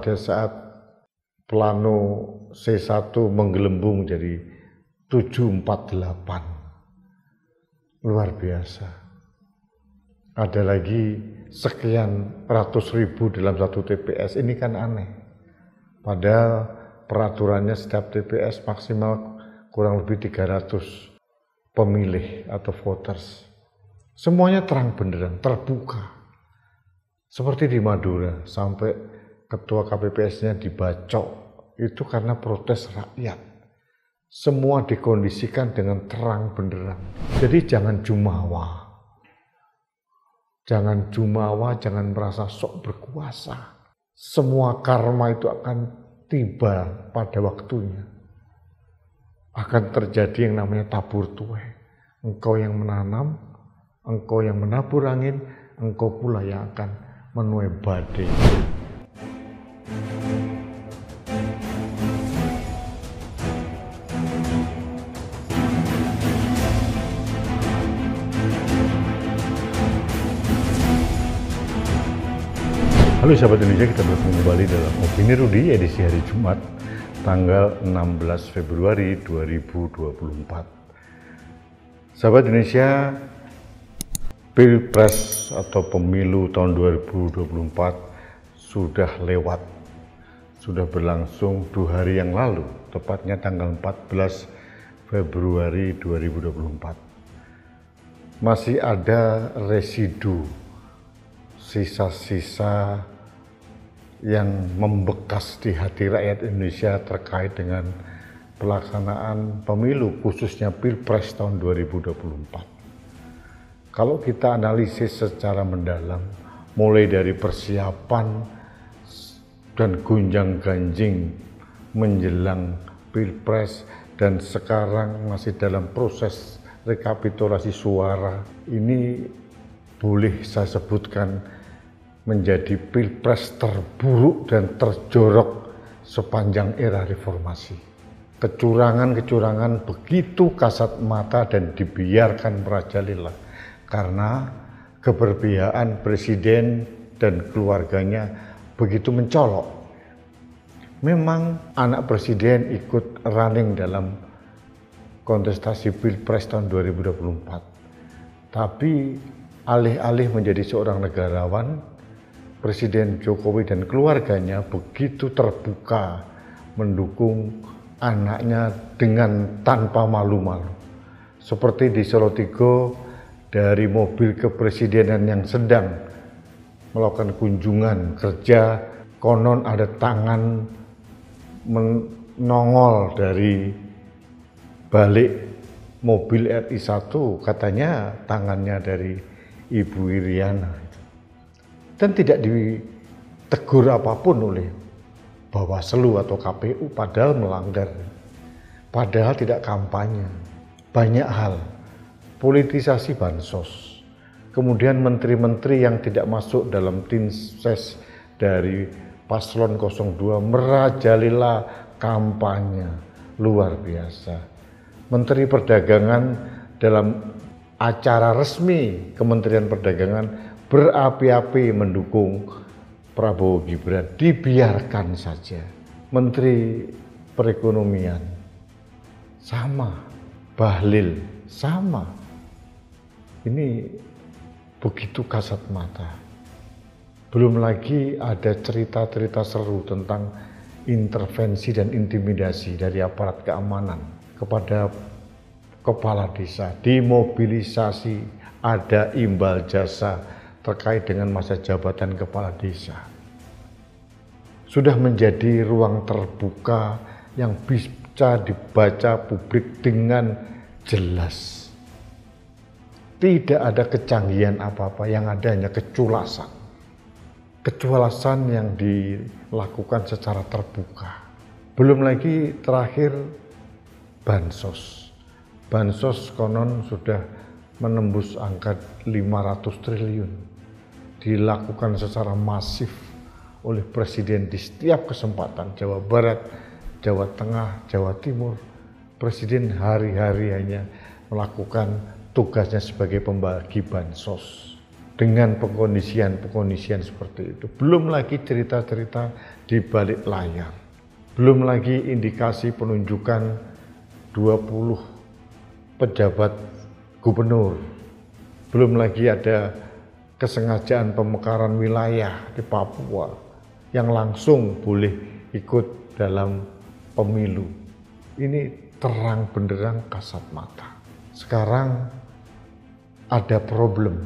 pada saat plano C1 menggelembung jadi 748. Luar biasa. Ada lagi sekian ratus ribu dalam satu TPS, ini kan aneh. Padahal peraturannya setiap TPS maksimal kurang lebih 300 pemilih atau voters. Semuanya terang benderang, terbuka. Seperti di Madura, sampai ketua KPPS-nya dibacok, itu karena protes rakyat. Semua dikondisikan dengan terang benderang. Jadi jangan jumawa. Jangan jumawa, jangan merasa sok berkuasa. Semua karma itu akan tiba pada waktunya. Akan terjadi yang namanya tabur tuai. Engkau yang menanam, engkau yang menabur angin, engkau pula yang akan menuai badai. Halo sahabat Indonesia, kita bertemu kembali dalam Opini Rudi edisi hari Jumat tanggal 16 Februari 2024. Sahabat Indonesia, Pilpres atau pemilu tahun 2024 sudah lewat, sudah berlangsung 2 hari yang lalu, tepatnya tanggal 14 Februari 2024. Masih ada residu, sisa-sisa yang membekas di hati rakyat Indonesia terkait dengan pelaksanaan pemilu, khususnya Pilpres tahun 2024. Kalau kita analisis secara mendalam, mulai dari persiapan dan gonjang-ganjing menjelang Pilpres dan sekarang masih dalam proses rekapitulasi suara, ini boleh saya sebutkan menjadi Pilpres terburuk dan terjorok sepanjang era reformasi. Kecurangan-kecurangan begitu kasat mata dan dibiarkan merajalela. Karena keberpihakan presiden dan keluarganya begitu mencolok. Memang anak presiden ikut running dalam kontestasi Pilpres tahun 2024. Tapi alih-alih menjadi seorang negarawan, Presiden Jokowi dan keluarganya begitu terbuka mendukung anaknya dengan tanpa malu-malu. Seperti di Solotigo, dari mobil kepresidenan yang sedang melakukan kunjungan kerja, konon ada tangan menongol dari balik mobil RI1, katanya tangannya dari Ibu Iriana. Dan tidak ditegur apapun oleh Bawaslu atau KPU, padahal melanggar. Padahal tidak kampanye. Banyak hal. Politisasi bansos, kemudian menteri-menteri yang tidak masuk dalam tim ses dari paslon 02 merajalela kampanye luar biasa. Menteri Perdagangan dalam acara resmi Kementerian Perdagangan berapi-api mendukung Prabowo Gibran, dibiarkan saja. Menteri Perekonomian sama, Bahlil sama. Ini begitu kasat mata. Belum lagi ada cerita-cerita seru tentang intervensi dan intimidasi dari aparat keamanan kepada kepala desa. Dimobilisasi, ada imbal jasa terkait dengan masa jabatan kepala desa. Sudah menjadi ruang terbuka yang bisa dibaca publik dengan jelas. Tidak ada kecanggihan apa-apa, yang ada hanya keculasan. Keculasan yang dilakukan secara terbuka. Belum lagi terakhir bansos. Bansos konon sudah menembus angka 500 triliun. Dilakukan secara masif oleh presiden di setiap kesempatan. Jawa Barat, Jawa Tengah, Jawa Timur. Presiden hari-hari hanya melakukan tugasnya sebagai pembagi bansos. dengan pengkondisian seperti itu. Belum lagi cerita-cerita di balik layar. Belum lagi indikasi penunjukan 20 pejabat gubernur. Belum lagi ada kesengajaan pemekaran wilayah di Papua yang langsung boleh ikut dalam pemilu. Ini terang benderang kasat mata. Sekarang ada problem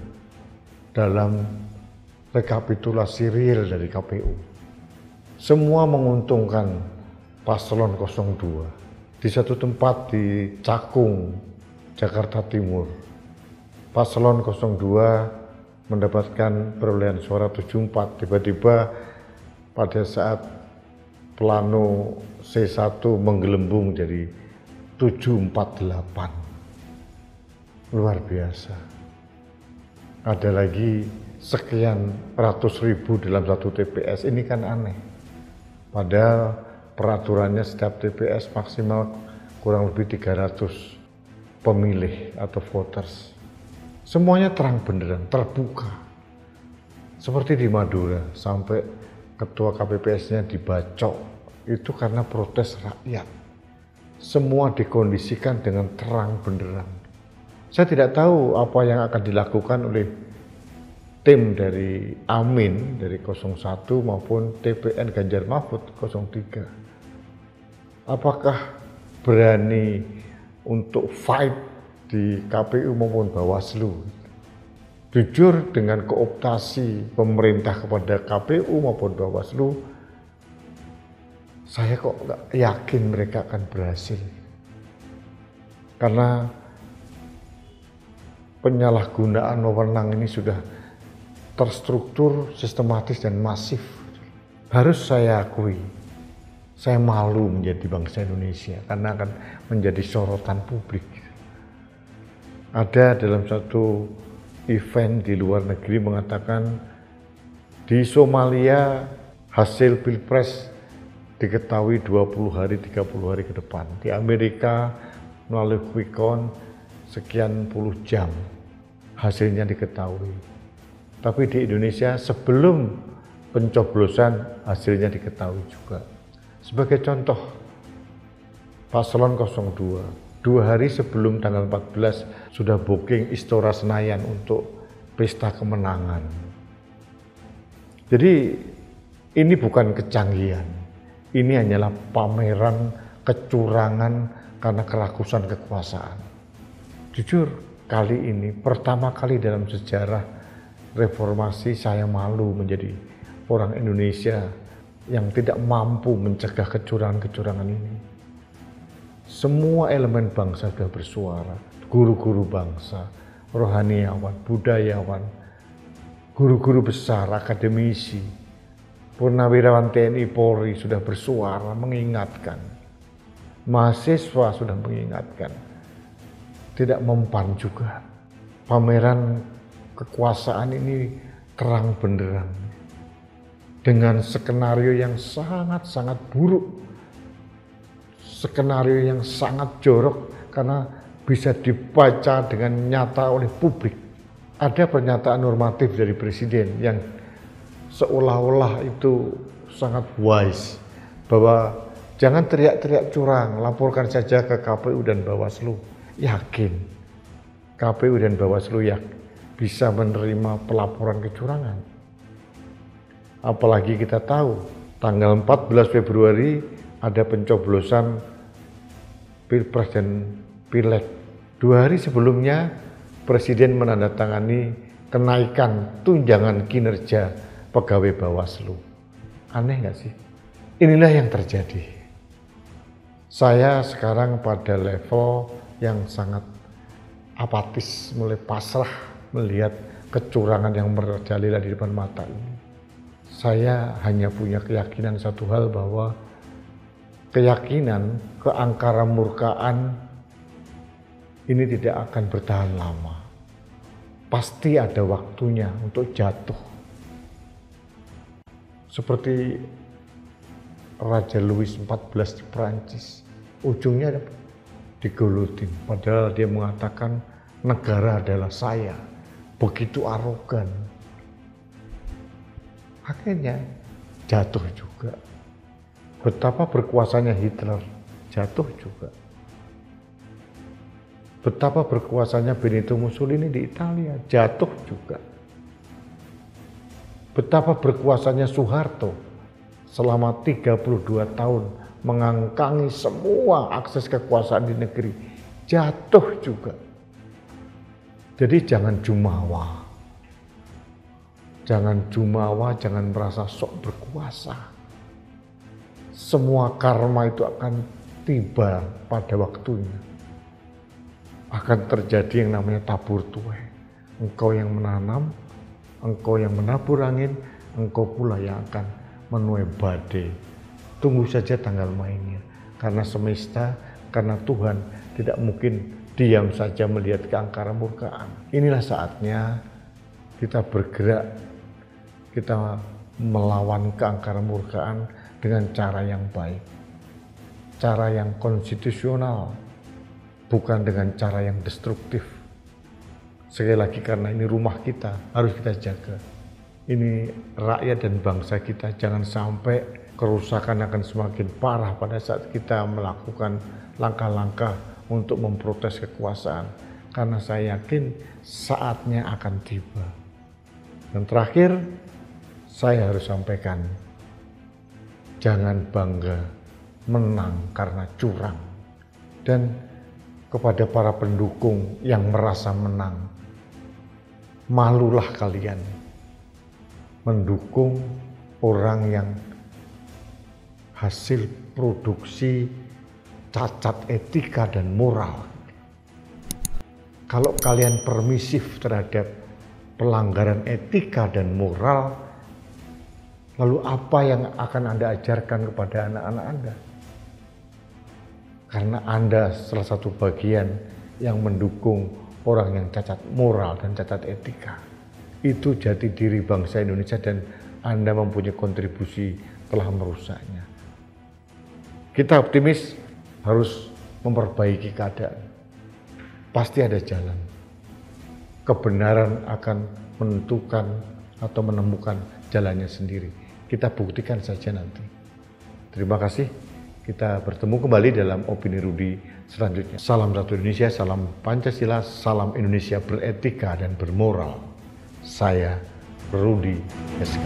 dalam rekapitulasi real dari KPU. Semua menguntungkan paslon 02. Di satu tempat di Cakung, Jakarta Timur, paslon 02 mendapatkan perolehan suara 74. Tiba-tiba pada saat plano C1 menggelembung jadi 748. Luar biasa. Ada lagi sekian ratus ribu dalam satu TPS, ini kan aneh. Padahal peraturannya setiap TPS maksimal kurang lebih 300 pemilih atau voters. Semuanya terang benderang, terbuka. Seperti di Madura, sampai ketua KPPS-nya dibacok, itu karena protes rakyat. Semua dikondisikan dengan terang benderang. Saya tidak tahu apa yang akan dilakukan oleh tim dari Amin dari 01 maupun TPN Ganjar Mahfud 03. Apakah berani untuk fight di KPU maupun Bawaslu? Jujur, dengan kooptasi pemerintah kepada KPU maupun Bawaslu, saya kok nggak yakin mereka akan berhasil. Karena penyalahgunaan wewenang ini sudah terstruktur, sistematis, dan masif. Harus saya akui, saya malu menjadi bangsa Indonesia karena akan menjadi sorotan publik. Ada dalam satu event di luar negeri mengatakan di Somalia hasil Pilpres diketahui 20 hari, 30 hari ke depan. Di Amerika melalui quick count sekian puluh jam hasilnya diketahui. Tapi di Indonesia sebelum pencoblosan hasilnya diketahui juga. Sebagai contoh, paslon 02, 2 hari sebelum tanggal 14 sudah booking Istora Senayan untuk pesta kemenangan. Jadi ini bukan kecanggihan, ini hanyalah pameran kecurangan karena kerakusan kekuasaan. Jujur, kali ini pertama kali dalam sejarah reformasi saya malu menjadi orang Indonesia yang tidak mampu mencegah kecurangan-kecurangan ini. Semua elemen bangsa sudah bersuara, guru-guru bangsa, rohaniawan, budayawan, guru-guru besar, akademisi, purnawirawan TNI Polri sudah bersuara mengingatkan, mahasiswa sudah mengingatkan. Tidak mempan juga. Pameran kekuasaan ini terang benderang dengan skenario yang sangat-sangat buruk, skenario yang sangat jorok karena bisa dibaca dengan nyata oleh publik. Ada pernyataan normatif dari Presiden yang seolah-olah itu sangat wise, bahwa jangan teriak-teriak curang, laporkan saja ke KPU dan Bawaslu. Yakin KPU dan Bawaslu ya bisa menerima pelaporan kecurangan? Apalagi kita tahu tanggal 14 Februari ada pencoblosan Pilpres dan Pileg. 2 hari sebelumnya Presiden menandatangani kenaikan tunjangan kinerja pegawai Bawaslu. Aneh nggak sih? Inilah yang terjadi. Saya sekarang pada level yang sangat apatis, mulai pasrah melihat kecurangan yang merajalela di depan mata ini. Saya hanya punya keyakinan satu hal, bahwa keyakinan keangkara murkaan ini tidak akan bertahan lama. Pasti ada waktunya untuk jatuh. Seperti Raja Louis XIV di Perancis, ujungnya digulutin, padahal dia mengatakan negara adalah saya, begitu arogan. Akhirnya jatuh juga. Betapa berkuasanya Hitler, jatuh juga. Betapa berkuasanya Benito Mussolini di Italia, jatuh juga. Betapa berkuasanya Soeharto selama 32 tahun mengangkangi semua akses kekuasaan di negeri, jatuh juga. Jadi jangan jumawa. Jangan jumawa, jangan merasa sok berkuasa. Semua karma itu akan tiba pada waktunya. Akan terjadi yang namanya tabur tuai. Engkau yang menanam, engkau yang menabur angin, engkau pula yang akan menuai badai. Tunggu saja tanggal mainnya. Karena semesta, karena Tuhan tidak mungkin diam saja melihat keangkaran murkaan. Inilah saatnya kita bergerak, kita melawan keangkaran murkaan dengan cara yang baik. Cara yang konstitusional, bukan dengan cara yang destruktif. Sekali lagi karena ini rumah kita, harus kita jaga. Ini rakyat dan bangsa kita, jangan sampai kerusakan akan semakin parah pada saat kita melakukan langkah-langkah untuk memprotes kekuasaan, karena saya yakin saatnya akan tiba. Dan terakhir, saya harus sampaikan, jangan bangga menang karena curang. Dan kepada para pendukung yang merasa menang, malulah kalian mendukung orang yang hasil produksi cacat etika dan moral. Kalau kalian permisif terhadap pelanggaran etika dan moral, lalu apa yang akan Anda ajarkan kepada anak-anak Anda? Karena Anda salah satu bagian yang mendukung orang yang cacat moral dan cacat etika. Itu jati diri bangsa Indonesia dan Anda mempunyai kontribusi telah merusaknya. Kita optimis, harus memperbaiki keadaan. Pasti ada jalan. Kebenaran akan menentukan atau menemukan jalannya sendiri. Kita buktikan saja nanti. Terima kasih. Kita bertemu kembali dalam Opini Rudi selanjutnya. Salam satu Indonesia, salam Pancasila, salam Indonesia beretika dan bermoral. Saya Rudi SK.